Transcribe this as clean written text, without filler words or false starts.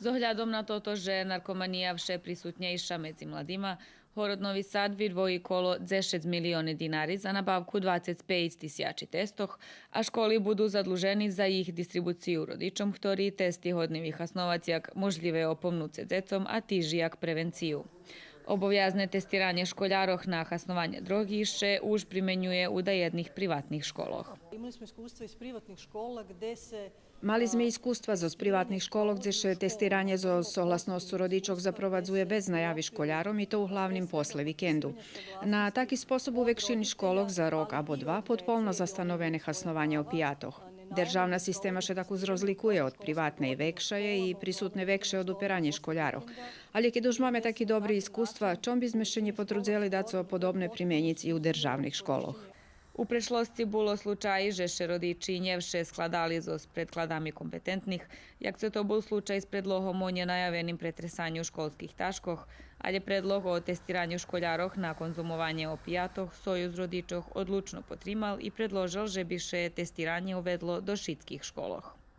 Z ohľadom na toto, že narkomanija vše prisutnejša medzi mladima, Город Новий Сад відвоїть коло 10 мільйонів динарів за nabavku 25 тисяч testoch, a školy budú zadlužení za ich distribúciu rodičom, ktorí testy hodný vychasnovať jak možlivé opomnúce decom a týži jak prevenciu. Obowiązne testiranje školjaroh na hasnovanje drogi še už primenjuje u jednih privatnih školoh. Mali sme iskustva zo privatnih školov, gdje še testiranje zo sohlasnostu rodičov zaprovadzuje bez najavi školjarom i to u hlavnim posle vikendu. Na taki sposob u vekšini školoh za rok abo dva podpolno zastanovene hasnovanje opijatoh. Державна система ще таку зрозлікує od privatnej vekšaje i prisutne vekše od uperanje školjaroh. Ali keď už máme taki dobri iskustva, čom by sme še nie potrudzeli dať so podobne primjenic i u državnih školoh? U prešlosti було slučaji, že še rodiči njevše skladali zo s predkladami kompetentnih, jak se to bol slučaj s predlohom o nenajavenim pretresanju školskih taškoh, ali predlog o testiranju školjaroh na konzumovanje opijatoh Sojuz rodičoh odlučno potrimal i predložil, že bi še testiranje uvedlo do šitskih školoh.